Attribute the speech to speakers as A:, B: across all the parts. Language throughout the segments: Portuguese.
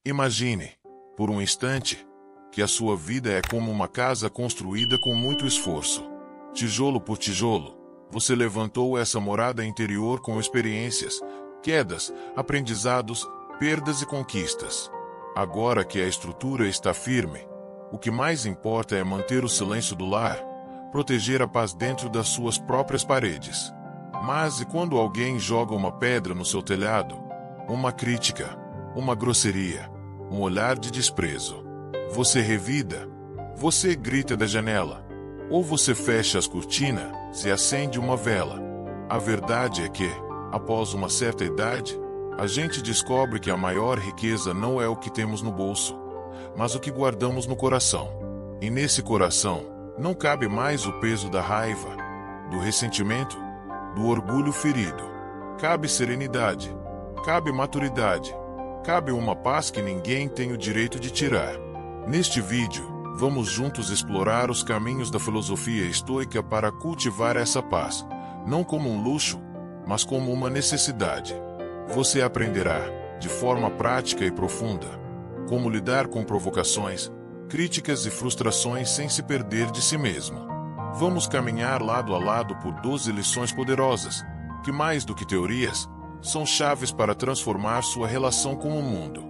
A: Imagine, por um instante, que a sua vida é como uma casa construída com muito esforço. Tijolo por tijolo, você levantou essa morada interior com experiências, quedas, aprendizados, perdas e conquistas. Agora que a estrutura está firme, o que mais importa é manter o silêncio do lar, proteger a paz dentro das suas próprias paredes. Mas e quando alguém joga uma pedra no seu telhado? Uma crítica, uma grosseria, um olhar de desprezo. Você revida? Você grita da janela? Ou você fecha as cortinas e acende uma vela? A verdade é que, após uma certa idade, a gente descobre que a maior riqueza não é o que temos no bolso, mas o que guardamos no coração. E nesse coração, não cabe mais o peso da raiva, do ressentimento, do orgulho ferido. Cabe serenidade, cabe maturidade, cabe uma paz que ninguém tem o direito de tirar. Neste vídeo, vamos juntos explorar os caminhos da filosofia estoica para cultivar essa paz, não como um luxo, mas como uma necessidade. Você aprenderá, de forma prática e profunda, como lidar com provocações, críticas e frustrações sem se perder de si mesmo. Vamos caminhar lado a lado por 12 lições poderosas, que mais do que teorias, são chaves para transformar sua relação com o mundo.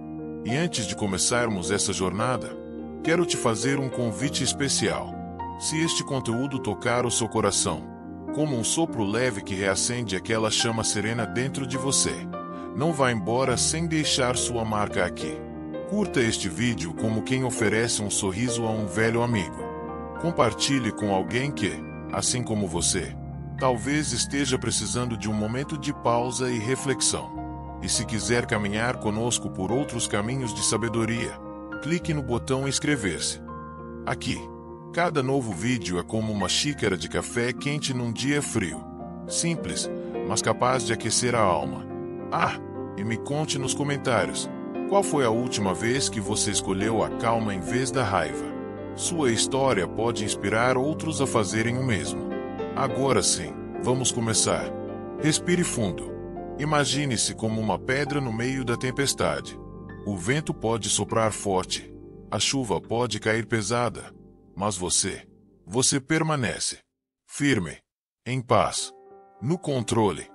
A: E antes de começarmos essa jornada, quero te fazer um convite especial. Se este conteúdo tocar o seu coração, como um sopro leve que reacende aquela chama serena dentro de você, não vá embora sem deixar sua marca aqui. Curta este vídeo como quem oferece um sorriso a um velho amigo. Compartilhe com alguém que, assim como você, talvez esteja precisando de um momento de pausa e reflexão. E se quiser caminhar conosco por outros caminhos de sabedoria, clique no botão inscrever-se. Aqui, cada novo vídeo é como uma xícara de café quente num dia frio. Simples, mas capaz de aquecer a alma. E me conte nos comentários, qual foi a última vez que você escolheu a calma em vez da raiva? Sua história pode inspirar outros a fazerem o mesmo. Agora sim, vamos começar. Respire fundo. Imagine-se como uma pedra no meio da tempestade. O vento pode soprar forte, a chuva pode cair pesada, mas você permanece firme, em paz, no controle.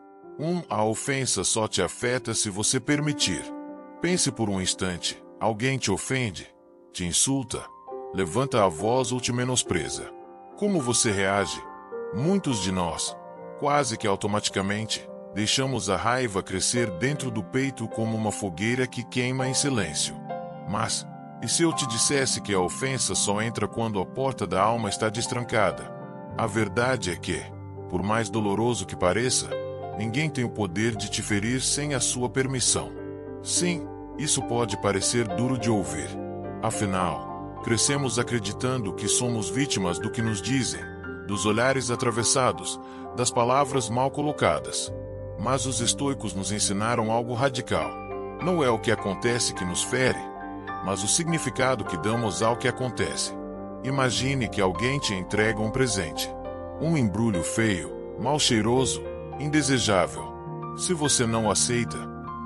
A: A ofensa só te afeta se você permitir. Pense por um instante, alguém te ofende, te insulta, levanta a voz ou te menospreza. Como você reage? Muitos de nós, quase que automaticamente, deixamos a raiva crescer dentro do peito como uma fogueira que queima em silêncio. Mas, e se eu te dissesse que a ofensa só entra quando a porta da alma está destrancada? A verdade é que, por mais doloroso que pareça, ninguém tem o poder de te ferir sem a sua permissão. Sim, isso pode parecer duro de ouvir. Afinal, crescemos acreditando que somos vítimas do que nos dizem, dos olhares atravessados, das palavras mal colocadas. Mas os estoicos nos ensinaram algo radical. Não é o que acontece que nos fere, mas o significado que damos ao que acontece. Imagine que alguém te entrega um presente. Um embrulho feio, mal cheiroso, indesejável. Se você não aceita,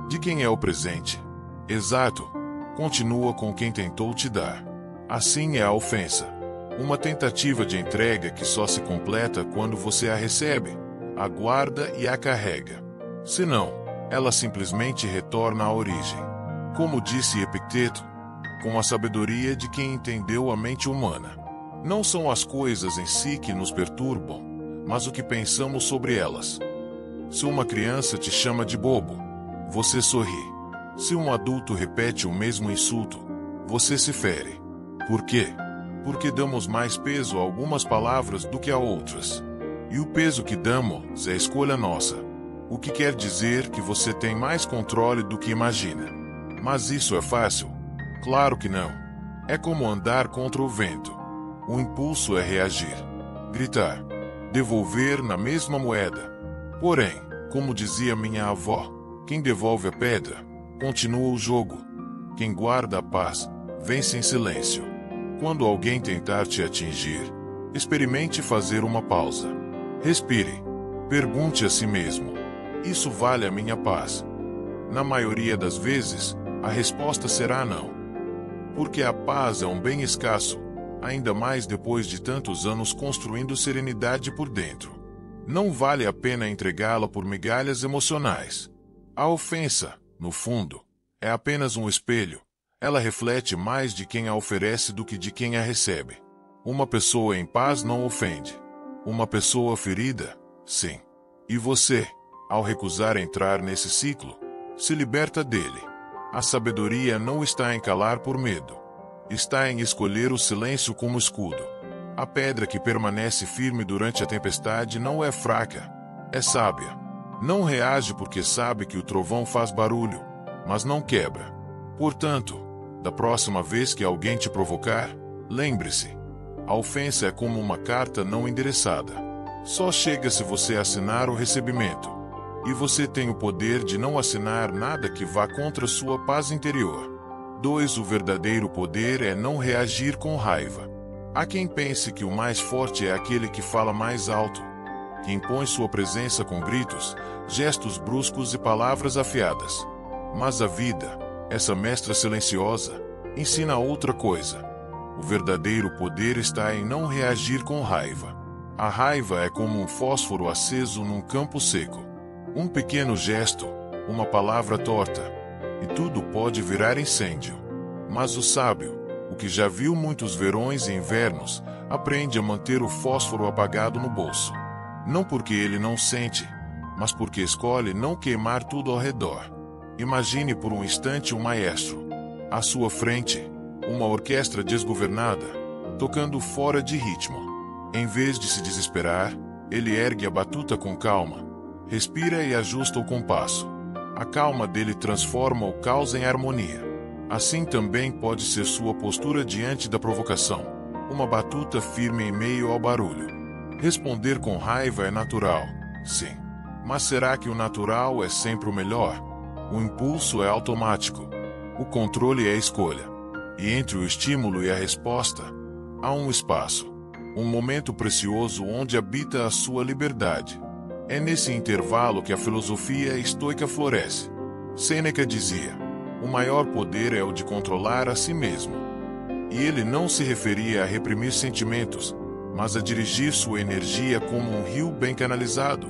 A: de quem é o presente? Exato, continua com quem tentou te dar. Assim é a ofensa. Uma tentativa de entrega que só se completa quando você a recebe, a guarda e a carrega. Senão, ela simplesmente retorna à origem. Como disse Epicteto, com a sabedoria de quem entendeu a mente humana. Não são as coisas em si que nos perturbam, mas o que pensamos sobre elas. Se uma criança te chama de bobo, você sorri. Se um adulto repete o mesmo insulto, você se fere. Por quê? Porque damos mais peso a algumas palavras do que a outras. E o peso que damos é escolha nossa. O que quer dizer que você tem mais controle do que imagina. Mas isso é fácil? Claro que não. É como andar contra o vento. O impulso é reagir, gritar, devolver na mesma moeda. Porém, como dizia minha avó, quem devolve a pedra, continua o jogo. Quem guarda a paz, vence em silêncio. Quando alguém tentar te atingir, experimente fazer uma pausa. Respire. Pergunte a si mesmo: isso vale a minha paz? Na maioria das vezes, A resposta será não. Porque a paz é um bem escasso, ainda mais depois de tantos anos construindo serenidade por dentro. Não vale a pena entregá-la por migalhas emocionais. A ofensa, no fundo, é apenas um espelho. Ela reflete mais de quem a oferece do que de quem a recebe. Uma pessoa em paz não ofende. Uma pessoa ferida, sim. E você, ao recusar entrar nesse ciclo, se liberta dele. A sabedoria não está em calar por medo. Está em escolher o silêncio como escudo. A pedra que permanece firme durante a tempestade não é fraca, é sábia. Não reage porque sabe que o trovão faz barulho, mas não quebra. Portanto, da próxima vez que alguém te provocar, lembre-se: a ofensa é como uma carta não endereçada. Só chega se você assinar o recebimento. E você tem o poder de não assinar nada que vá contra sua paz interior. 2. O verdadeiro poder é não reagir com raiva. Há quem pense que o mais forte é aquele que fala mais alto, que impõe sua presença com gritos, gestos bruscos e palavras afiadas. Mas a vida, essa mestra silenciosa, ensina outra coisa. O verdadeiro poder está em não reagir com raiva. A raiva é como um fósforo aceso num campo seco. Um pequeno gesto, uma palavra torta, e tudo pode virar incêndio. Mas o sábio, o que já viu muitos verões e invernos, aprende a manter o fósforo apagado no bolso. Não porque ele não sente, mas porque escolhe não queimar tudo ao redor. Imagine por um instante um maestro. À sua frente, uma orquestra desgovernada, tocando fora de ritmo. Em vez de se desesperar, ele ergue a batuta com calma, respira e ajusta o compasso. A calma dele transforma o caos em harmonia. Assim também pode ser sua postura diante da provocação, uma batuta firme em meio ao barulho. Responder com raiva é natural, sim. Mas será que o natural é sempre o melhor? O impulso é automático. O controle é a escolha. E entre o estímulo e a resposta, há um espaço. Um momento precioso onde habita a sua liberdade. É nesse intervalo que a filosofia estoica floresce. Sêneca dizia: o maior poder é o de controlar a si mesmo. E ele não se referia a reprimir sentimentos, mas a dirigir sua energia como um rio bem canalizado,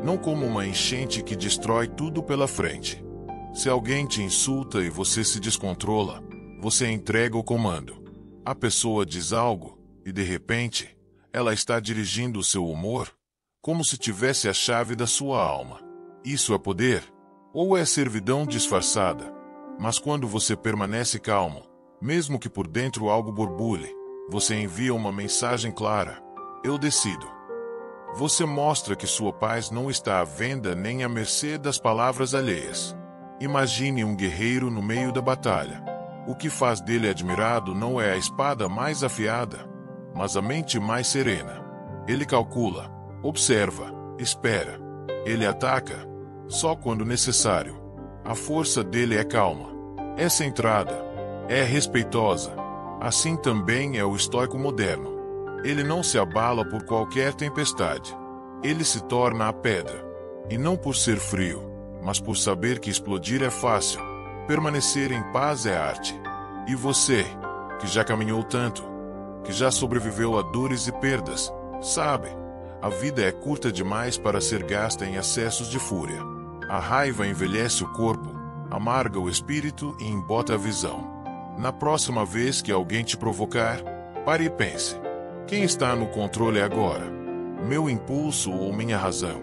A: não como uma enchente que destrói tudo pela frente. Se alguém te insulta e você se descontrola, você entrega o comando. A pessoa diz algo, e de repente, ela está dirigindo o seu humor, como se tivesse a chave da sua alma. Isso é poder? Ou é servidão disfarçada? Mas quando você permanece calmo, mesmo que por dentro algo borbulhe, você envia uma mensagem clara: eu decido. Você mostra que sua paz não está à venda nem à mercê das palavras alheias. Imagine um guerreiro no meio da batalha. O que faz dele admirado não é a espada mais afiada, mas a mente mais serena. Ele calcula, observa, espera. Ele ataca, só quando necessário. A força dele é calma, é centrada, é respeitosa. Assim também é o estoico moderno. Ele não se abala por qualquer tempestade. Ele se torna a pedra. E não por ser frio, mas por saber que explodir é fácil. Permanecer em paz é arte. E você, que já caminhou tanto, que já sobreviveu a dores e perdas, sabe, a vida é curta demais para ser gasta em acessos de fúria. A raiva envelhece o corpo, amarga o espírito e embota a visão. Na próxima vez que alguém te provocar, pare e pense: quem está no controle agora? Meu impulso ou minha razão?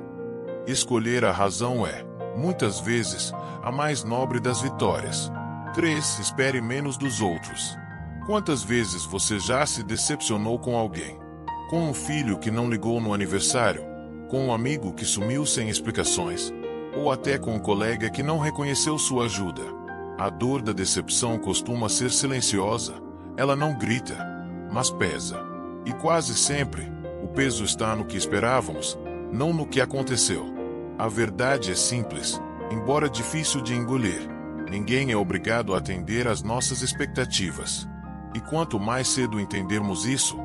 A: Escolher a razão é, muitas vezes, a mais nobre das vitórias. 3. Espere menos dos outros. Quantas vezes você já se decepcionou com alguém? Com um filho que não ligou no aniversário? Com um amigo que sumiu sem explicações? Ou até com um colega que não reconheceu sua ajuda? A dor da decepção costuma ser silenciosa. Ela não grita, mas pesa. E quase sempre, o peso está no que esperávamos, não no que aconteceu. A verdade é simples, embora difícil de engolir. Ninguém é obrigado a atender às nossas expectativas. E quanto mais cedo entendermos isso,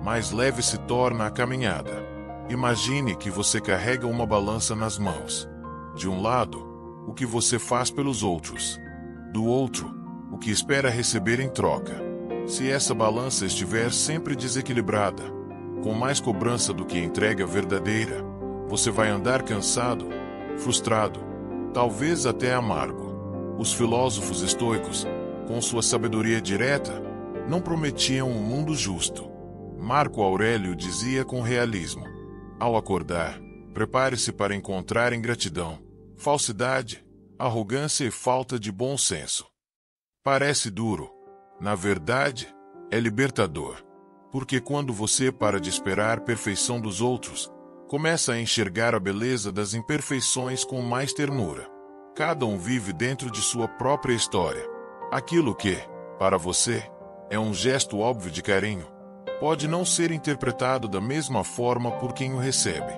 A: mais leve se torna a caminhada. Imagine que você carrega uma balança nas mãos. De um lado, o que você faz pelos outros. do outro, o que espera receber em troca. Se essa balança estiver sempre desequilibrada, com mais cobrança do que entrega verdadeira, você vai andar cansado, frustrado, talvez até amargo. Os filósofos estoicos, com sua sabedoria direta, não prometiam um mundo justo. Marco Aurélio dizia com realismo: ao acordar, prepare-se para encontrar ingratidão, falsidade, arrogância e falta de bom senso. Parece duro. Na verdade, é libertador. Porque quando você para de esperar perfeição dos outros, começa a enxergar a beleza das imperfeições com mais ternura. Cada um vive dentro de sua própria história. Aquilo que, para você, é um gesto óbvio de carinho, pode não ser interpretado da mesma forma por quem o recebe.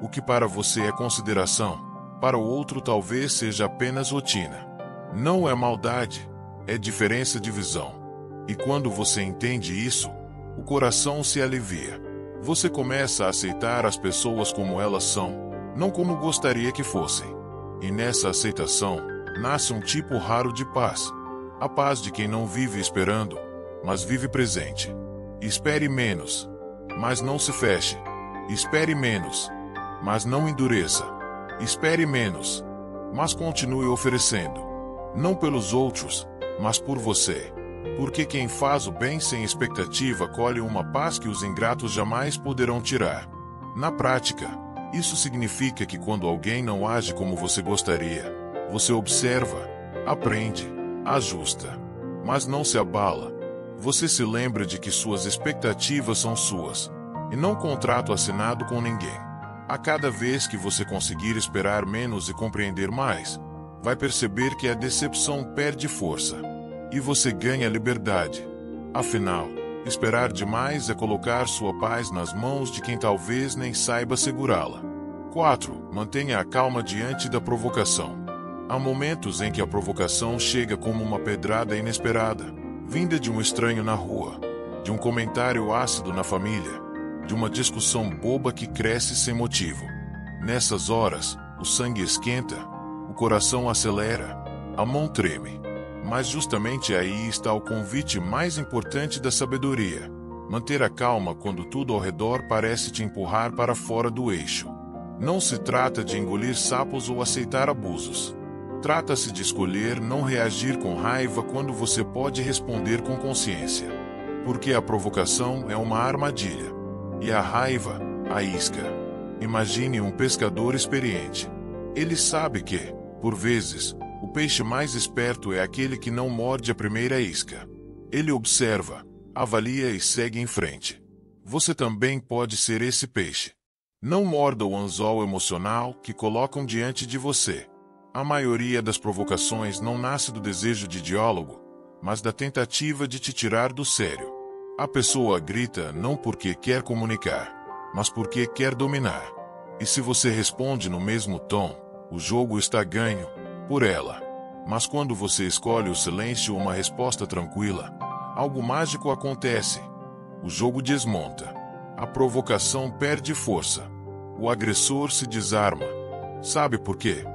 A: O que para você é consideração, para o outro talvez seja apenas rotina. Não é maldade, é diferença de visão. E quando você entende isso, o coração se alivia. Você começa a aceitar as pessoas como elas são, não como gostaria que fossem. E nessa aceitação, nasce um tipo raro de paz. A paz de quem não vive esperando, mas vive presente. Espere menos, mas não se feche. Espere menos, mas não endureça. Espere menos, mas continue oferecendo. Não pelos outros, mas por você. Porque quem faz o bem sem expectativa colhe uma paz que os ingratos jamais poderão tirar. Na prática, isso significa que quando alguém não age como você gostaria, você observa, aprende, ajusta, mas não se abala. Você se lembra de que suas expectativas são suas, e não contrato assinado com ninguém. A cada vez que você conseguir esperar menos e compreender mais, vai perceber que a decepção perde força. E você ganha liberdade. Afinal, esperar demais é colocar sua paz nas mãos de quem talvez nem saiba segurá-la. 4. Mantenha a calma diante da provocação. Há momentos em que a provocação chega como uma pedrada inesperada, vinda de um estranho na rua, de um comentário ácido na família, de uma discussão boba que cresce sem motivo. Nessas horas, o sangue esquenta, o coração acelera, a mão treme. Mas justamente aí está o convite mais importante da sabedoria: manter a calma quando tudo ao redor parece te empurrar para fora do eixo. Não se trata de engolir sapos ou aceitar abusos. Trata-se de escolher não reagir com raiva quando você pode responder com consciência. Porque a provocação é uma armadilha. E a raiva, a isca. Imagine um pescador experiente. Ele sabe que, por vezes, o peixe mais esperto é aquele que não morde a primeira isca. Ele observa, avalia e segue em frente. Você também pode ser esse peixe. Não morda o anzol emocional que colocam diante de você. A maioria das provocações não nasce do desejo de diálogo, mas da tentativa de te tirar do sério. A pessoa grita não porque quer comunicar, mas porque quer dominar. E se você responde no mesmo tom, o jogo está ganho por ela. Mas quando você escolhe o silêncio ou uma resposta tranquila, algo mágico acontece. O jogo desmonta. A provocação perde força. O agressor se desarma. Sabe por quê?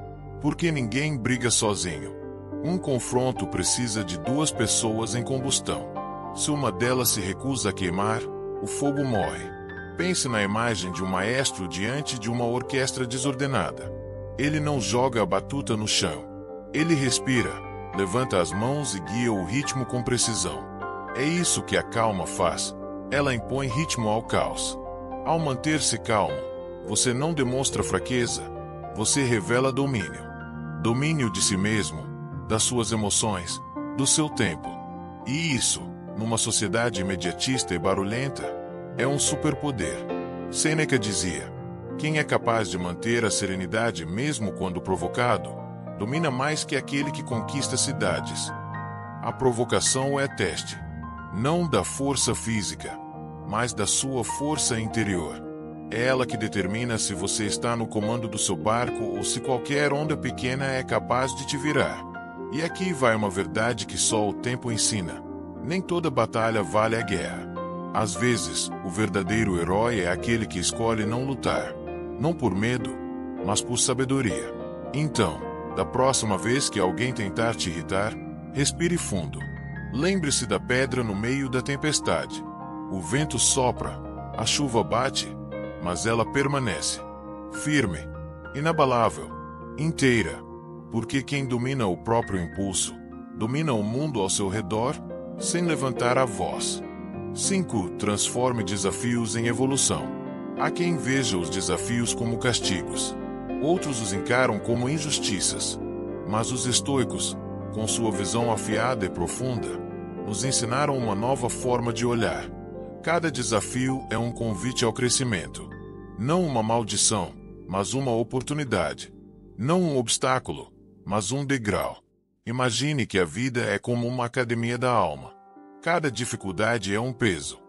A: Porque ninguém briga sozinho. Um confronto precisa de duas pessoas em combustão. Se uma delas se recusa a queimar, o fogo morre. Pense na imagem de um maestro diante de uma orquestra desordenada. Ele não joga a batuta no chão. Ele respira, levanta as mãos e guia o ritmo com precisão. É isso que a calma faz. Ela impõe ritmo ao caos. Ao manter-se calmo, você não demonstra fraqueza, você revela domínio. Domínio de si mesmo, das suas emoções, do seu tempo. E isso, numa sociedade imediatista e barulhenta, é um superpoder. Sêneca dizia: quem é capaz de manter a serenidade mesmo quando provocado, domina mais que aquele que conquista cidades. A provocação é teste, não da força física, mas da sua força interior. É ela que determina se você está no comando do seu barco ou se qualquer onda pequena é capaz de te virar. E aqui vai uma verdade que só o tempo ensina: nem toda batalha vale a guerra. Às vezes, o verdadeiro herói é aquele que escolhe não lutar, não por medo, mas por sabedoria. Então, da próxima vez que alguém tentar te irritar, Respire fundo. Lembre-se da pedra no meio da tempestade. O vento sopra, a chuva bate, mas ela permanece. Firme, inabalável, inteira. Porque quem domina o próprio impulso, domina o mundo ao seu redor, sem levantar a voz. 5. Transforme desafios em evolução. Há quem veja os desafios como castigos. Outros os encaram como injustiças. Mas os estoicos, com sua visão afiada e profunda, nos ensinaram uma nova forma de olhar. Cada desafio é um convite ao crescimento. Não uma maldição, mas uma oportunidade. Não um obstáculo, mas um degrau. Imagine que a vida é como uma academia da alma. Cada dificuldade é um peso.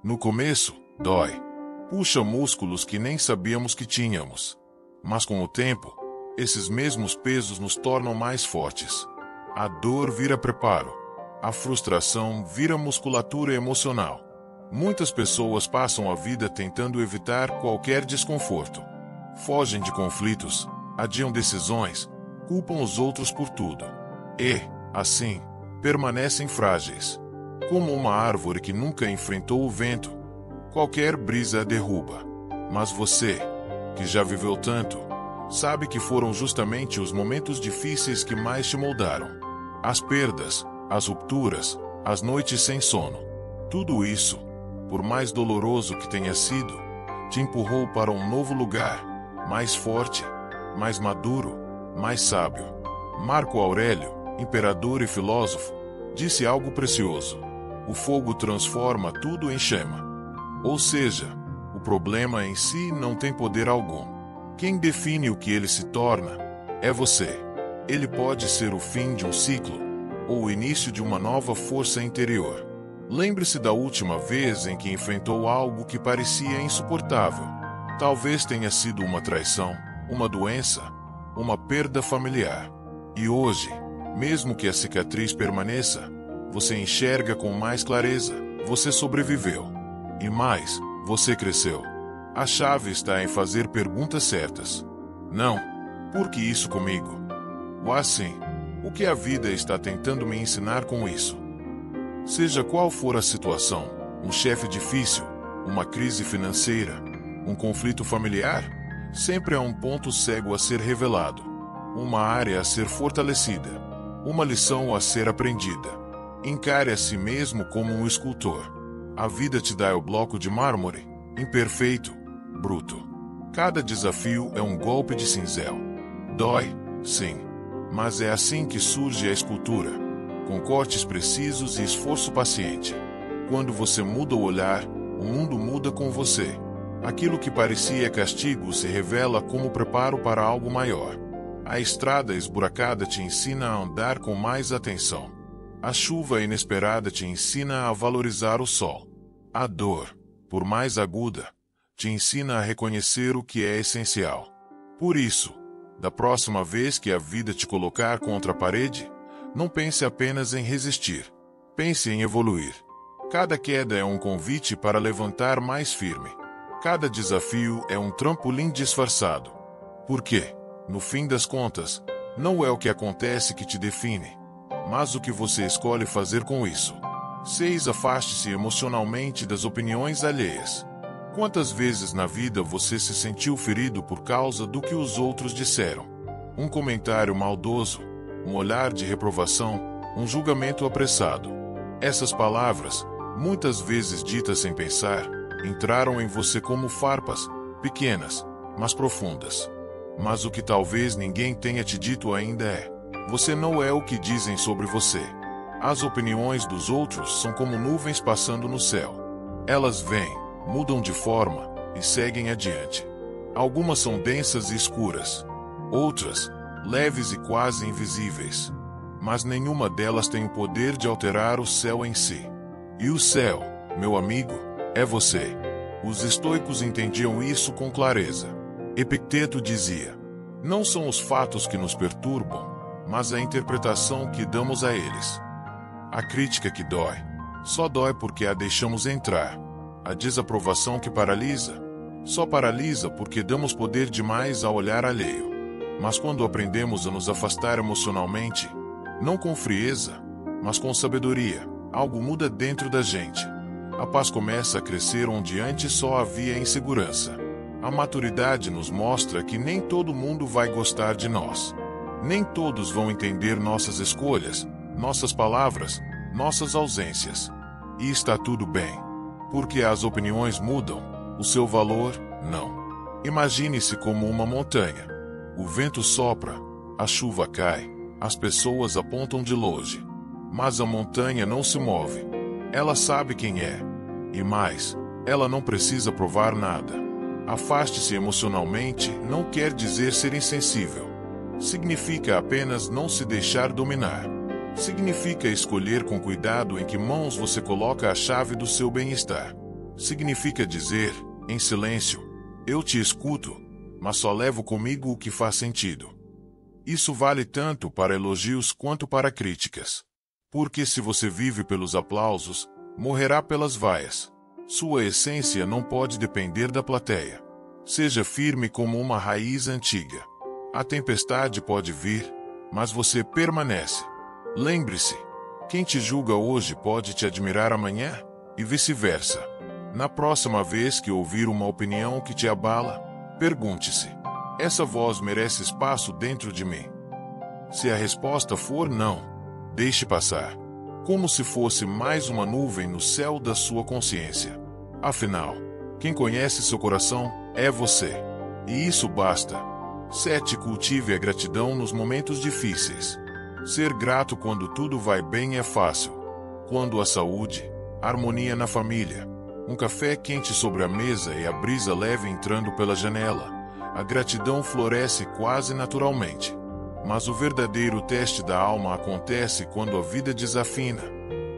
A: No começo, dói. Puxa músculos que nem sabíamos que tínhamos. Mas com o tempo, esses mesmos pesos nos tornam mais fortes. A dor vira preparo. A frustração vira musculatura emocional. Muitas pessoas passam a vida tentando evitar qualquer desconforto. Fogem de conflitos, adiam decisões, culpam os outros por tudo. E, assim, permanecem frágeis. Como uma árvore que nunca enfrentou o vento. Qualquer brisa a derruba. Mas você, que já viveu tanto, sabe que foram justamente os momentos difíceis que mais te moldaram. As perdas, as rupturas, as noites sem sono. Tudo isso, por mais doloroso que tenha sido, te empurrou para um novo lugar, mais forte, mais maduro, mais sábio. Marco Aurélio, imperador e filósofo, disse algo precioso. O fogo transforma tudo em chama. Ou seja, o problema em si não tem poder algum. Quem define o que ele se torna é você. Ele pode ser o fim de um ciclo, ou o início de uma nova força interior. Lembre-se da última vez em que enfrentou algo que parecia insuportável. Talvez tenha sido uma traição, uma doença, uma perda familiar. E hoje, mesmo que a cicatriz permaneça, você enxerga com mais clareza. Você sobreviveu. E mais, você cresceu. A chave está em fazer perguntas certas. Não, por que isso comigo? Ou assim, o que a vida está tentando me ensinar com isso? Seja qual for a situação, um chefe difícil, uma crise financeira, um conflito familiar, sempre há um ponto cego a ser revelado, uma área a ser fortalecida, uma lição a ser aprendida. Encare a si mesmo como um escultor. A vida te dá o bloco de mármore, imperfeito, bruto. Cada desafio é um golpe de cinzel. Dói, sim, mas é assim que surge a escultura, com cortes precisos e esforço paciente. Quando você muda o olhar, o mundo muda com você. Aquilo que parecia castigo se revela como preparo para algo maior. A estrada esburacada te ensina a andar com mais atenção. A chuva inesperada te ensina a valorizar o sol. A dor, por mais aguda, te ensina a reconhecer o que é essencial. Por isso, da próxima vez que a vida te colocar contra a parede, não pense apenas em resistir. Pense em evoluir. Cada queda é um convite para levantar mais firme. Cada desafio é um trampolim disfarçado. Porque, no fim das contas, não é o que acontece que te define, mas o que você escolhe fazer com isso. 6. Afaste-se emocionalmente das opiniões alheias. Quantas vezes na vida você se sentiu ferido por causa do que os outros disseram? Um comentário maldoso, um olhar de reprovação, um julgamento apressado. Essas palavras, muitas vezes ditas sem pensar, entraram em você como farpas, pequenas, mas profundas. Mas o que talvez ninguém tenha te dito ainda é: você não é o que dizem sobre você. As opiniões dos outros são como nuvens passando no céu. Elas vêm, mudam de forma e seguem adiante. Algumas são densas e escuras. Outras, leves e quase invisíveis. Mas nenhuma delas tem o poder de alterar o céu em si. E o céu, meu amigo, é você. Os estoicos entendiam isso com clareza. Epicteto dizia: não são os fatos que nos perturbam, mas a interpretação que damos a eles. A crítica que dói, só dói porque a deixamos entrar. A desaprovação que paralisa, só paralisa porque damos poder demais ao olhar alheio. Mas quando aprendemos a nos afastar emocionalmente, não com frieza, Mas com sabedoria, algo muda dentro da gente. A paz começa a crescer onde antes só havia insegurança. A maturidade nos mostra que nem todo mundo vai gostar de nós. Nem todos vão entender nossas escolhas, nossas palavras, nossas ausências. E está tudo bem. Porque as opiniões mudam, o seu valor, não. Imagine-se como uma montanha. O vento sopra, a chuva cai, as pessoas apontam de longe. Mas a montanha não se move. Ela sabe quem é. E mais, ela não precisa provar nada. Afaste-se emocionalmente não quer dizer ser insensível. Significa apenas não se deixar dominar. Significa escolher com cuidado em que mãos você coloca a chave do seu bem-estar. Significa dizer, em silêncio, eu te escuto, mas só levo comigo o que faz sentido. Isso vale tanto para elogios quanto para críticas. Porque se você vive pelos aplausos, morrerá pelas vaias. Sua essência não pode depender da plateia. Seja firme como uma raiz antiga. A tempestade pode vir, mas você permanece. Lembre-se, quem te julga hoje pode te admirar amanhã, e vice-versa. Na próxima vez que ouvir uma opinião que te abala, pergunte-se: essa voz merece espaço dentro de mim? Se a resposta for não, deixe passar. Como se fosse mais uma nuvem no céu da sua consciência. Afinal, quem conhece seu coração é você. E isso basta. 7. Cultive a gratidão nos momentos difíceis. Ser grato quando tudo vai bem é fácil. Quando há saúde, harmonia na família, um café quente sobre a mesa e a brisa leve entrando pela janela, a gratidão floresce quase naturalmente. Mas o verdadeiro teste da alma acontece quando a vida desafina,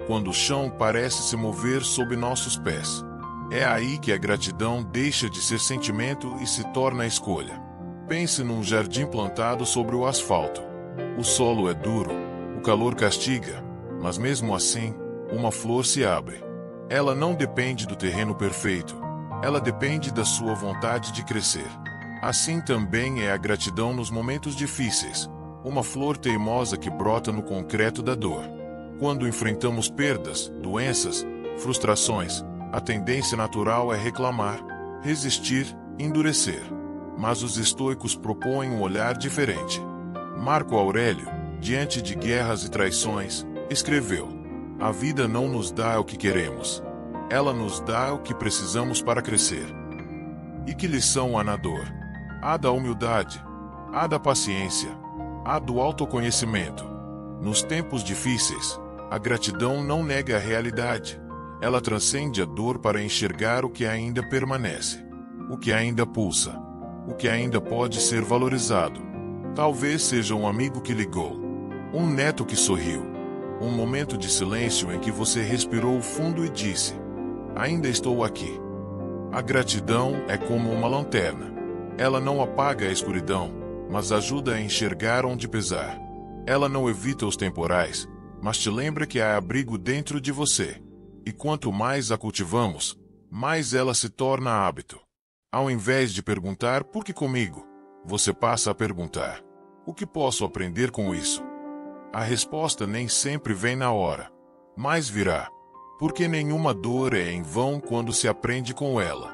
A: quando o chão parece se mover sob nossos pés. É aí que a gratidão deixa de ser sentimento e se torna escolha. Pense num jardim plantado sobre o asfalto. O solo é duro, o calor castiga, mas mesmo assim, uma flor se abre. Ela não depende do terreno perfeito, ela depende da sua vontade de crescer. Assim também é a gratidão nos momentos difíceis, uma flor teimosa que brota no concreto da dor. Quando enfrentamos perdas, doenças, frustrações, a tendência natural é reclamar, resistir, endurecer. Mas os estoicos propõem um olhar diferente. Marco Aurélio, diante de guerras e traições, escreveu: a vida não nos dá o que queremos. Ela nos dá o que precisamos para crescer. E que lição há na dor? Há da humildade, há da paciência, há do autoconhecimento. Nos tempos difíceis, a gratidão não nega a realidade. Ela transcende a dor para enxergar o que ainda permanece, o que ainda pulsa, o que ainda pode ser valorizado. Talvez seja um amigo que ligou, um neto que sorriu, um momento de silêncio em que você respirou fundo e disse: ainda estou aqui. A gratidão é como uma lanterna. Ela não apaga a escuridão, mas ajuda a enxergar onde pesar. Ela não evita os temporais, mas te lembra que há abrigo dentro de você. E quanto mais a cultivamos, mais ela se torna hábito. Ao invés de perguntar por que comigo, você passa a perguntar: o que posso aprender com isso? A resposta nem sempre vem na hora, mas virá. Porque nenhuma dor é em vão quando se aprende com ela.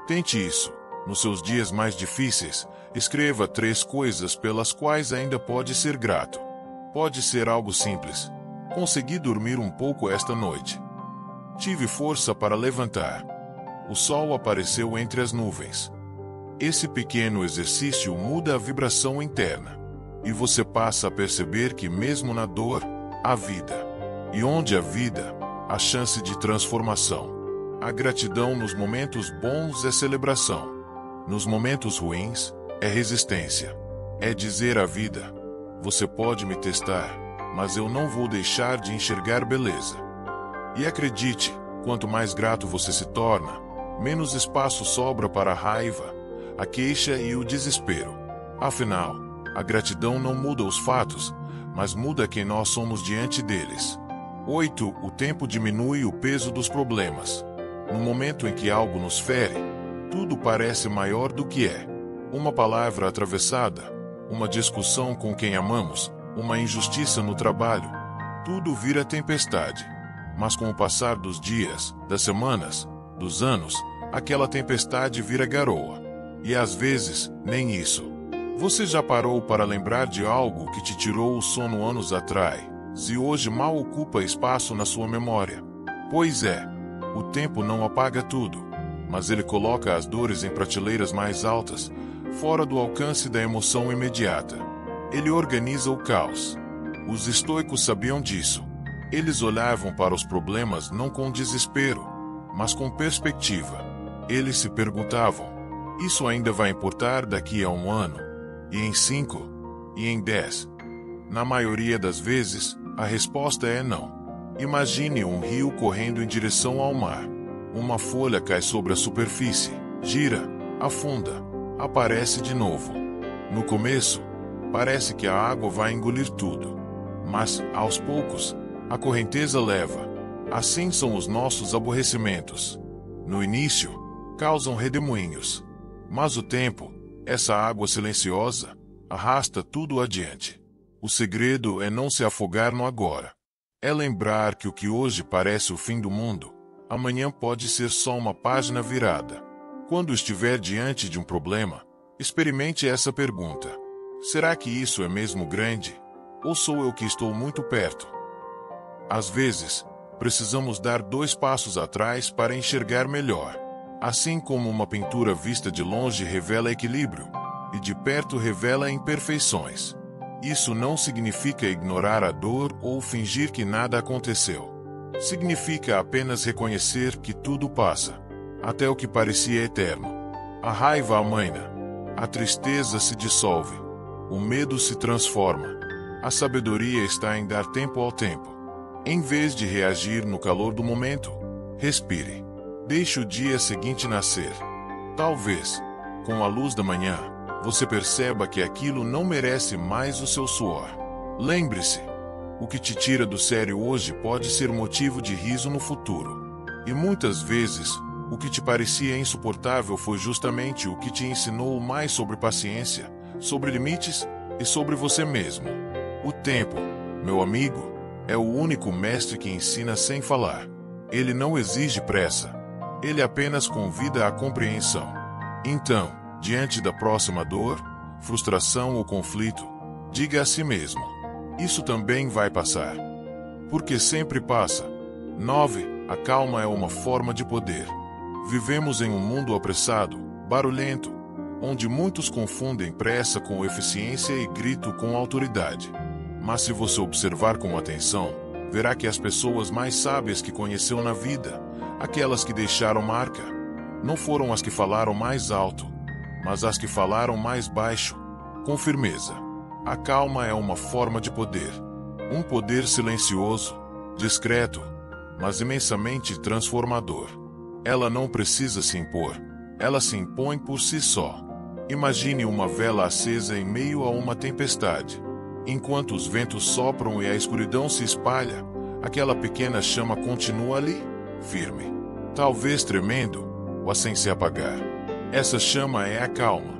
A: Tente isso. Nos seus dias mais difíceis, escreva 3 coisas pelas quais ainda pode ser grato. Pode ser algo simples. Consegui dormir um pouco esta noite. Tive força para levantar. O sol apareceu entre as nuvens. Esse pequeno exercício muda a vibração interna. E você passa a perceber que mesmo na dor, há vida. E onde há vida, há chance de transformação. A gratidão nos momentos bons é celebração. Nos momentos ruins, é resistência. É dizer à vida: você pode me testar, mas eu não vou deixar de enxergar beleza. E acredite, quanto mais grato você se torna, menos espaço sobra para a raiva, a queixa e o desespero. Afinal, a gratidão não muda os fatos, mas muda quem nós somos diante deles. 8. O tempo diminui o peso dos problemas. No momento em que algo nos fere, tudo parece maior do que é. Uma palavra atravessada, uma discussão com quem amamos, uma injustiça no trabalho. tudo vira tempestade. Mas com o passar dos dias, das semanas, dos anos, aquela tempestade vira garoa. E às vezes, nem isso. Você já parou para lembrar de algo que te tirou o sono anos atrás, e hoje mal ocupa espaço na sua memória? Pois é, o tempo não apaga tudo, mas ele coloca as dores em prateleiras mais altas, fora do alcance da emoção imediata. Ele organiza o caos. Os estoicos sabiam disso. Eles olhavam para os problemas não com desespero, mas com perspectiva. Eles se perguntavam: isso ainda vai importar daqui a 1 ano? E em 5? E em 10? Na maioria das vezes, a resposta é não. Imagine um rio correndo em direção ao mar. Uma folha cai sobre a superfície, gira, afunda, aparece de novo. No começo, parece que a água vai engolir tudo. Mas, aos poucos, a correnteza leva. Assim são os nossos aborrecimentos. No início, causam redemoinhos. Mas o tempo, essa água silenciosa, arrasta tudo adiante. O segredo é não se afogar no agora. É lembrar que o que hoje parece o fim do mundo, amanhã pode ser só uma página virada. Quando estiver diante de um problema, experimente essa pergunta: será que isso é mesmo grande? Ou sou eu que estou muito perto? Às vezes, precisamos dar 2 passos atrás para enxergar melhor. Assim como uma pintura vista de longe revela equilíbrio, e de perto revela imperfeições. Isso não significa ignorar a dor ou fingir que nada aconteceu. Significa apenas reconhecer que tudo passa, até o que parecia eterno. A raiva amaina, a tristeza se dissolve, o medo se transforma. A sabedoria está em dar tempo ao tempo. Em vez de reagir no calor do momento, respire. Deixe o dia seguinte nascer. Talvez, com a luz da manhã, você perceba que aquilo não merece mais o seu suor. Lembre-se, o que te tira do sério hoje pode ser motivo de riso no futuro. E muitas vezes, o que te parecia insuportável foi justamente o que te ensinou mais sobre paciência, sobre limites e sobre você mesmo. O tempo, meu amigo, é o único mestre que ensina sem falar. Ele não exige pressa. Ele apenas convida à compreensão. Então, diante da próxima dor, frustração ou conflito, diga a si mesmo: isso também vai passar. Porque sempre passa. 9. A calma é uma forma de poder. Vivemos em um mundo apressado, barulhento, onde muitos confundem pressa com eficiência e grito com autoridade. Mas se você observar com atenção, verá que as pessoas mais sábias que conheceu na vida, aquelas que deixaram marca, não foram as que falaram mais alto, mas as que falaram mais baixo, com firmeza. A calma é uma forma de poder. Um poder silencioso, discreto, mas imensamente transformador. Ela não precisa se impor, ela se impõe por si só. Imagine uma vela acesa em meio a uma tempestade. Enquanto os ventos sopram e a escuridão se espalha, aquela pequena chama continua ali, firme. Talvez tremendo, ou sem se apagar. Essa chama é a calma.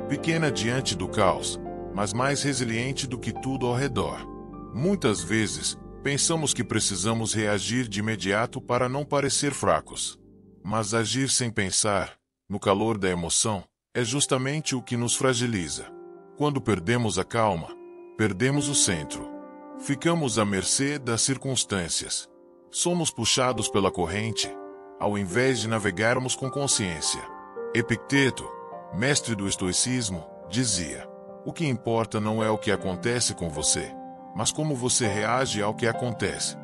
A: Pequena diante do caos, mas mais resiliente do que tudo ao redor. Muitas vezes, pensamos que precisamos reagir de imediato para não parecer fracos. Mas agir sem pensar, no calor da emoção, é justamente o que nos fragiliza. Quando perdemos a calma, perdemos o centro. Ficamos à mercê das circunstâncias. Somos puxados pela corrente, ao invés de navegarmos com consciência. Epicteto, mestre do estoicismo, dizia: o que importa não é o que acontece com você, mas como você reage ao que acontece.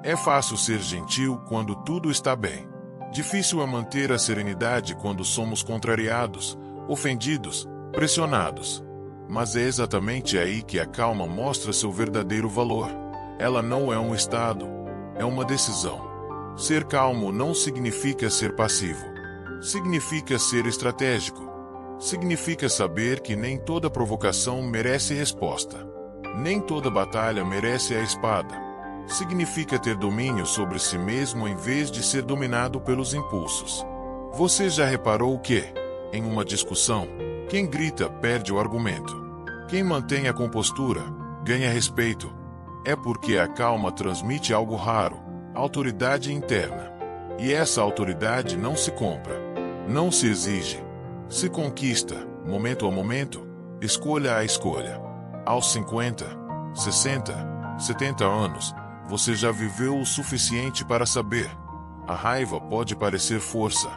A: É fácil ser gentil quando tudo está bem. Difícil é manter a serenidade quando somos contrariados, ofendidos, pressionados. Mas é exatamente aí que a calma mostra seu verdadeiro valor. Ela não é um estado, é uma decisão. Ser calmo não significa ser passivo. Significa ser estratégico. Significa saber que nem toda provocação merece resposta. Nem toda batalha merece a espada. Significa ter domínio sobre si mesmo em vez de ser dominado pelos impulsos. Você já reparou que, em uma discussão, quem grita perde o argumento. Quem mantém a compostura, ganha respeito. É porque a calma transmite algo raro, autoridade interna. E essa autoridade não se compra, não se exige, se conquista, momento a momento, escolha a escolha. Aos 50, 60, 70 anos, você já viveu o suficiente para saber. A raiva pode parecer força,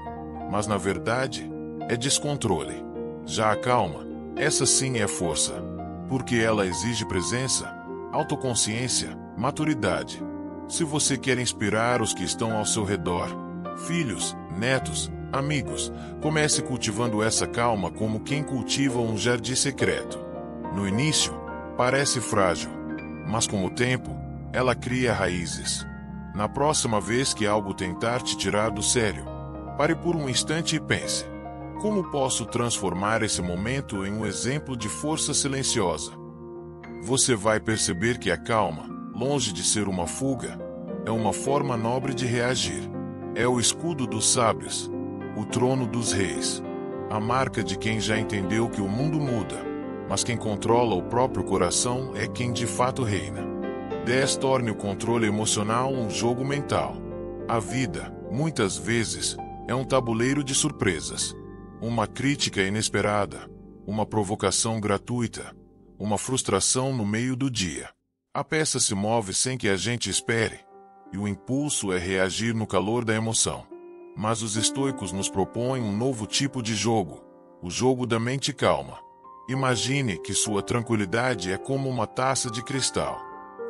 A: mas na verdade, é descontrole. Já a calma, essa sim é força, porque ela exige presença, autoconsciência, maturidade. Se você quer inspirar os que estão ao seu redor, filhos, netos, amigos, comece cultivando essa calma como quem cultiva um jardim secreto. No início, parece frágil, mas com o tempo, ela cria raízes. Na próxima vez que algo tentar te tirar do sério, pare por um instante e pense: como posso transformar esse momento em um exemplo de força silenciosa? Você vai perceber que a calma, longe de ser uma fuga, é uma forma nobre de reagir. É o escudo dos sábios, o trono dos reis, a marca de quem já entendeu que o mundo muda, mas quem controla o próprio coração é quem de fato reina. 10. Torne o controle emocional um jogo mental. A vida, muitas vezes, é um tabuleiro de surpresas. Uma crítica inesperada, uma provocação gratuita, uma frustração no meio do dia. A peça se move sem que a gente espere, e o impulso é reagir no calor da emoção. Mas os estoicos nos propõem um novo tipo de jogo, o jogo da mente calma. Imagine que sua tranquilidade é como uma taça de cristal.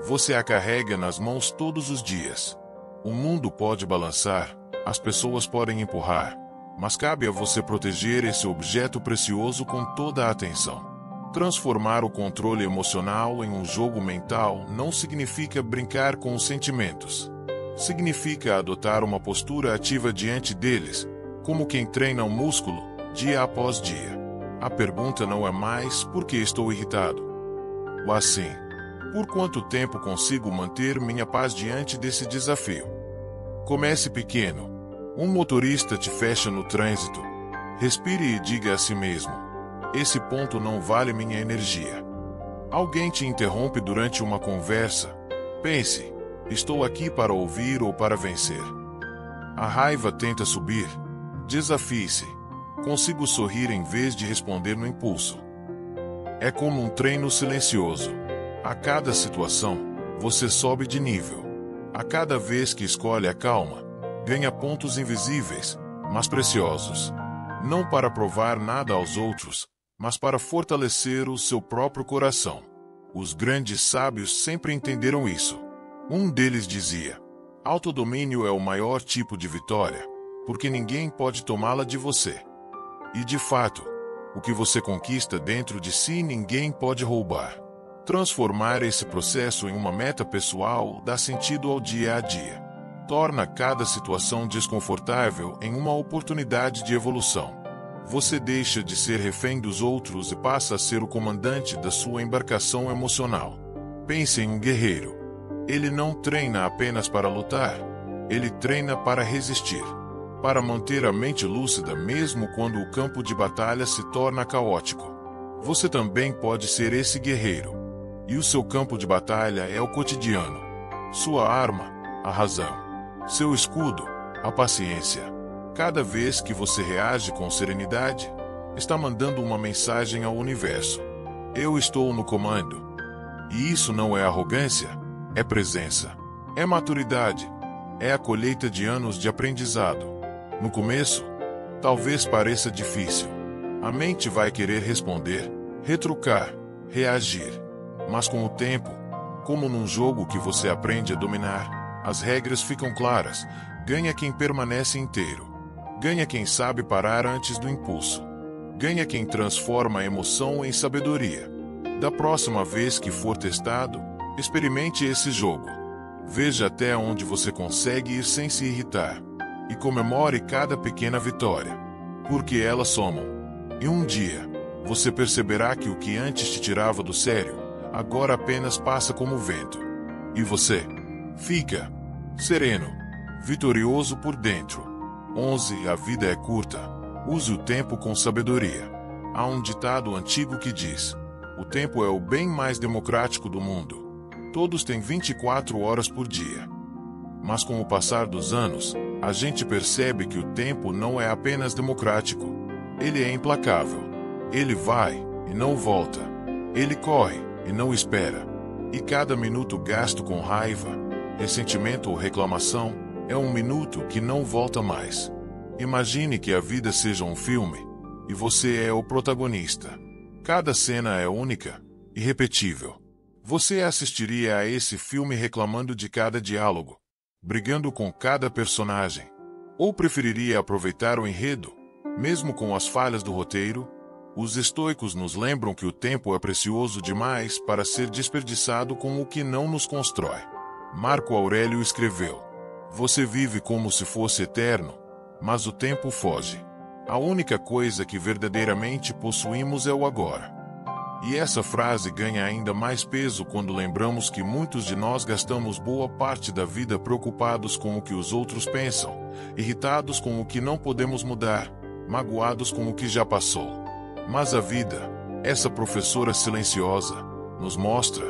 A: Você a carrega nas mãos todos os dias. O mundo pode balançar, as pessoas podem empurrar, mas cabe a você proteger esse objeto precioso com toda a atenção. Transformar o controle emocional em um jogo mental não significa brincar com os sentimentos. Significa adotar uma postura ativa diante deles, como quem treina um músculo, dia após dia. A pergunta não é mais por que estou irritado, ou assim, por quanto tempo consigo manter minha paz diante desse desafio. Comece pequeno. Um motorista te fecha no trânsito. Respire e diga a si mesmo: esse ponto não vale minha energia. Alguém te interrompe durante uma conversa. Pense: estou aqui para ouvir ou para vencer? A raiva tenta subir. Desafie-se. Consigo sorrir em vez de responder no impulso. É como um treino silencioso. A cada situação, você sobe de nível. A cada vez que escolhe a calma, ganha pontos invisíveis, mas preciosos. Não para provar nada aos outros, mas para fortalecer o seu próprio coração. Os grandes sábios sempre entenderam isso. Um deles dizia: autodomínio é o maior tipo de vitória, porque ninguém pode tomá-la de você. E de fato, o que você conquista dentro de si ninguém pode roubar. Transformar esse processo em uma meta pessoal dá sentido ao dia a dia. Torna cada situação desconfortável em uma oportunidade de evolução. Você deixa de ser refém dos outros e passa a ser o comandante da sua embarcação emocional. Pense em um guerreiro. Ele não treina apenas para lutar, ele treina para resistir. Para manter a mente lúcida mesmo quando o campo de batalha se torna caótico. Você também pode ser esse guerreiro. E o seu campo de batalha é o cotidiano. Sua arma, a razão. Seu escudo, a paciência. Cada vez que você reage com serenidade, está mandando uma mensagem ao universo: eu estou no comando. E isso não é arrogância, é presença. É maturidade. É a colheita de anos de aprendizado. No começo, talvez pareça difícil. A mente vai querer responder, retrucar, reagir. Mas com o tempo, como num jogo que você aprende a dominar, as regras ficam claras. Ganha quem permanece inteiro. Ganha quem sabe parar antes do impulso. Ganha quem transforma a emoção em sabedoria. Da próxima vez que for testado, experimente esse jogo. Veja até onde você consegue ir sem se irritar. E comemore cada pequena vitória, porque elas somam. E um dia, você perceberá que o que antes te tirava do sério, agora apenas passa como vento. E você fica sereno, vitorioso por dentro. 11. A vida é curta. Use o tempo com sabedoria. Há um ditado antigo que diz: o tempo é o bem mais democrático do mundo. Todos têm 24 horas por dia. Mas com o passar dos anos, a gente percebe que o tempo não é apenas democrático. Ele é implacável. Ele vai e não volta. Ele corre e não espera. E cada minuto gasto com raiva, ressentimento ou reclamação é um minuto que não volta mais. Imagine que a vida seja um filme e você é o protagonista. Cada cena é única, irrepetível. Você assistiria a esse filme reclamando de cada diálogo, brigando com cada personagem? Ou preferiria aproveitar o enredo, mesmo com as falhas do roteiro? Os estoicos nos lembram que o tempo é precioso demais para ser desperdiçado com o que não nos constrói. Marco Aurélio escreveu: "Você vive como se fosse eterno, mas o tempo foge. A única coisa que verdadeiramente possuímos é o agora." E essa frase ganha ainda mais peso quando lembramos que muitos de nós gastamos boa parte da vida preocupados com o que os outros pensam, irritados com o que não podemos mudar, magoados com o que já passou. Mas a vida, essa professora silenciosa, nos mostra,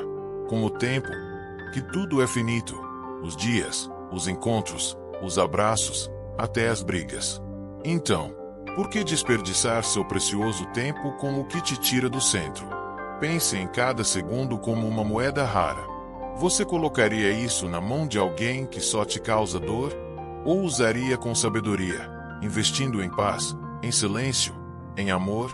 A: com o tempo, que tudo é finito: os dias, os encontros, os abraços, até as brigas. Então, por que desperdiçar seu precioso tempo com o que te tira do centro? Pense em cada segundo como uma moeda rara. Você colocaria isso na mão de alguém que só te causa dor? Ou usaria com sabedoria, investindo em paz, em silêncio, em amor?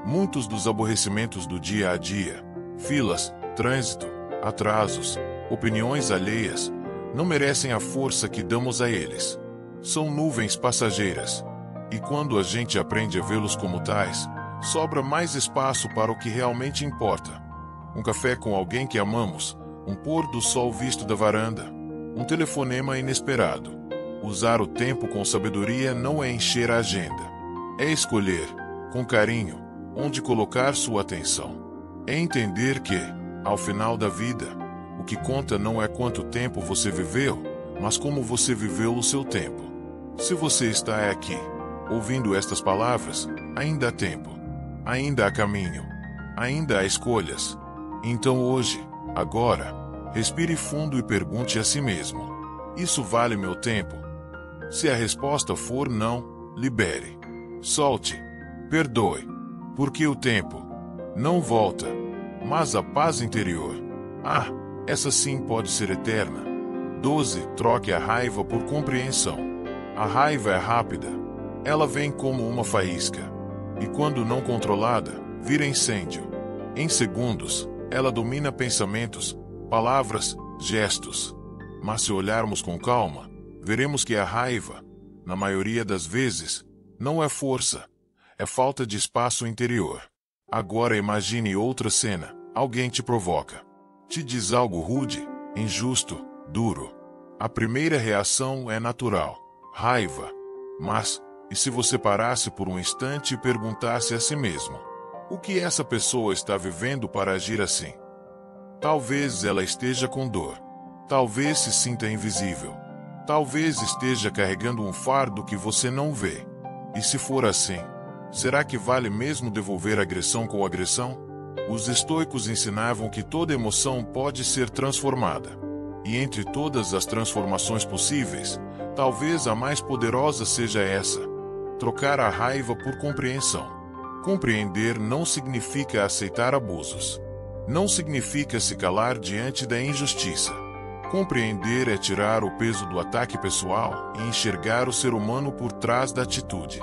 A: Muitos dos aborrecimentos do dia a dia, filas, trânsito, atrasos, opiniões alheias, não merecem a força que damos a eles. São nuvens passageiras. E quando a gente aprende a vê-los como tais, sobra mais espaço para o que realmente importa. Um café com alguém que amamos, um pôr do sol visto da varanda, um telefonema inesperado. Usar o tempo com sabedoria não é encher a agenda. É escolher, com carinho, onde colocar sua atenção. É entender que, ao final da vida, o que conta não é quanto tempo você viveu, mas como você viveu o seu tempo. Se você está aqui, ouvindo estas palavras, ainda há tempo. Ainda há caminho. Ainda há escolhas. Então hoje, agora, respire fundo e pergunte a si mesmo: isso vale meu tempo? Se a resposta for não, libere. Solte. Perdoe. Porque o tempo não volta, mas a paz interior, essa sim pode ser eterna. 12. Troque a raiva por compreensão. A raiva é rápida. Ela vem como uma faísca. E quando não controlada, vira incêndio. Em segundos, ela domina pensamentos, palavras, gestos. Mas se olharmos com calma, veremos que a raiva, na maioria das vezes, não é força, é falta de espaço interior. Agora imagine outra cena: alguém te provoca. Te diz algo rude, injusto, duro. A primeira reação é natural: raiva. Mas, e se você parasse por um instante e perguntasse a si mesmo: o que essa pessoa está vivendo para agir assim? Talvez ela esteja com dor. Talvez se sinta invisível. Talvez esteja carregando um fardo que você não vê. E se for assim, será que vale mesmo devolver agressão com agressão? Os estoicos ensinavam que toda emoção pode ser transformada. E entre todas as transformações possíveis, talvez a mais poderosa seja essa: trocar a raiva por compreensão. Compreender não significa aceitar abusos. Não significa se calar diante da injustiça. Compreender é tirar o peso do ataque pessoal e enxergar o ser humano por trás da atitude.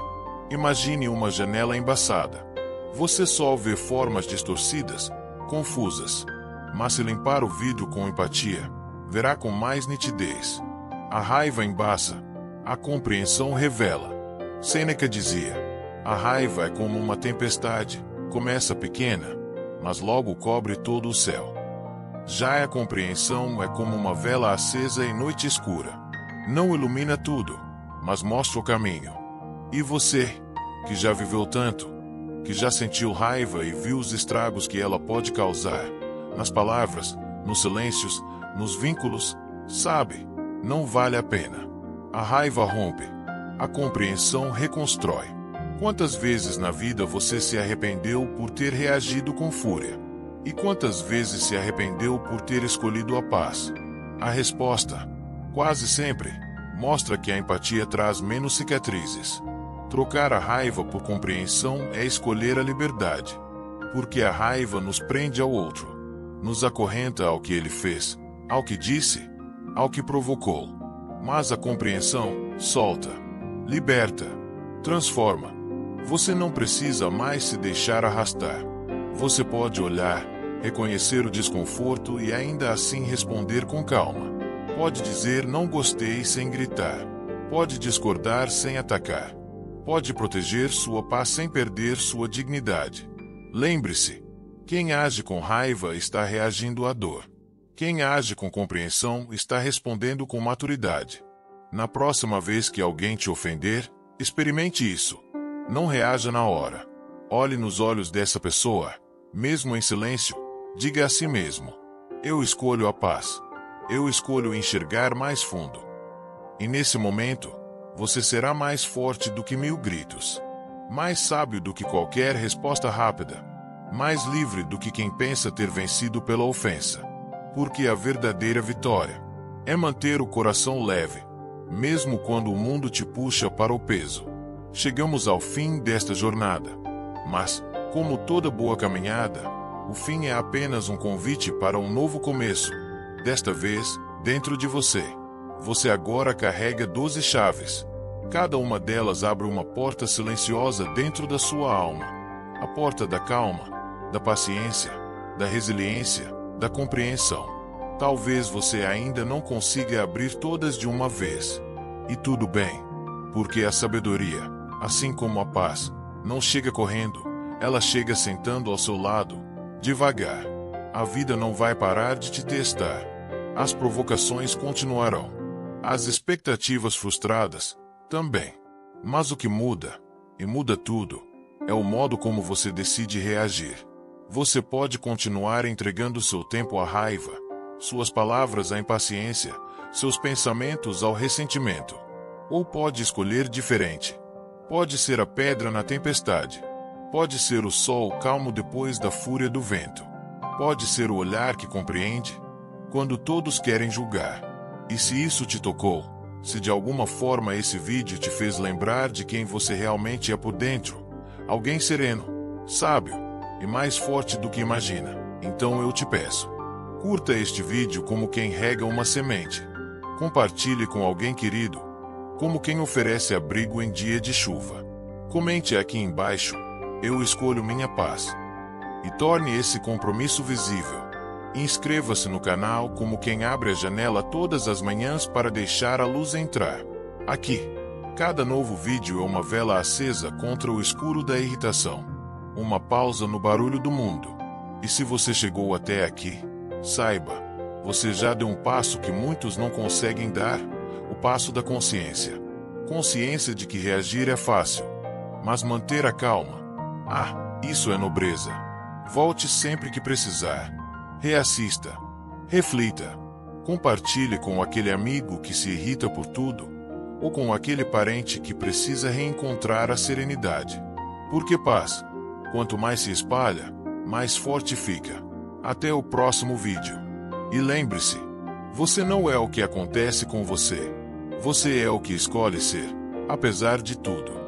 A: Imagine uma janela embaçada. Você só vê formas distorcidas, confusas. Mas se limpar o vidro com empatia, verá com mais nitidez. A raiva embaça. A compreensão revela. Sêneca dizia: a raiva é como uma tempestade, começa pequena, mas logo cobre todo o céu. Já a compreensão é como uma vela acesa em noite escura. Não ilumina tudo, mas mostra o caminho. E você, que já viveu tanto, que já sentiu raiva e viu os estragos que ela pode causar, nas palavras, nos silêncios, nos vínculos, sabe, não vale a pena. A raiva rompe. A compreensão reconstrói. Quantas vezes na vida você se arrependeu por ter reagido com fúria? E quantas vezes se arrependeu por ter escolhido a paz? A resposta, quase sempre, mostra que a empatia traz menos cicatrizes. Trocar a raiva por compreensão é escolher a liberdade. Porque a raiva nos prende ao outro, nos acorrenta ao que ele fez, ao que disse, ao que provocou. Mas a compreensão solta, liberta, transforma. Você não precisa mais se deixar arrastar. Você pode olhar, reconhecer o desconforto e ainda assim responder com calma. Pode dizer não gostei sem gritar. Pode discordar sem atacar. Pode proteger sua paz sem perder sua dignidade. Lembre-se, quem age com raiva está reagindo à dor. Quem age com compreensão está respondendo com maturidade. Na próxima vez que alguém te ofender, experimente isso. Não reaja na hora. Olhe nos olhos dessa pessoa, mesmo em silêncio, diga a si mesmo: eu escolho a paz. Eu escolho enxergar mais fundo. E nesse momento, você será mais forte do que 1000 gritos. Mais sábio do que qualquer resposta rápida. Mais livre do que quem pensa ter vencido pela ofensa. Porque a verdadeira vitória é manter o coração leve, mesmo quando o mundo te puxa para o peso. Chegamos ao fim desta jornada. Mas, como toda boa caminhada, o fim é apenas um convite para um novo começo. Desta vez, dentro de você. Você agora carrega 12 chaves. Cada uma delas abre uma porta silenciosa dentro da sua alma. A porta da calma, da paciência, da resiliência, da compreensão. Talvez você ainda não consiga abrir todas de uma vez. E tudo bem, porque a sabedoria, assim como a paz, não chega correndo, ela chega sentando ao seu lado, devagar. A vida não vai parar de te testar. As provocações continuarão. As expectativas frustradas também. Mas o que muda, e muda tudo, é o modo como você decide reagir. Você pode continuar entregando seu tempo à raiva, suas palavras à impaciência, seus pensamentos ao ressentimento. Ou pode escolher diferente. Pode ser a pedra na tempestade. Pode ser o sol calmo depois da fúria do vento. Pode ser o olhar que compreende, quando todos querem julgar. E se isso te tocou, se de alguma forma esse vídeo te fez lembrar de quem você realmente é por dentro, alguém sereno, sábio e mais forte do que imagina, então eu te peço, curta este vídeo como quem rega uma semente. Compartilhe com alguém querido, como quem oferece abrigo em dia de chuva. Comente aqui embaixo: eu escolho minha paz. E torne esse compromisso visível. Inscreva-se no canal como quem abre a janela todas as manhãs para deixar a luz entrar. Aqui, cada novo vídeo é uma vela acesa contra o escuro da irritação. Uma pausa no barulho do mundo. E se você chegou até aqui, saiba, você já deu um passo que muitos não conseguem dar, o passo da consciência. Consciência de que reagir é fácil, mas manter a calma, isso é nobreza. Volte sempre que precisar. Reassista. Reflita. Compartilhe com aquele amigo que se irrita por tudo, ou com aquele parente que precisa reencontrar a serenidade. Porque paz, quanto mais se espalha, mais forte fica. Até o próximo vídeo. E lembre-se, você não é o que acontece com você. Você é o que escolhe ser, apesar de tudo.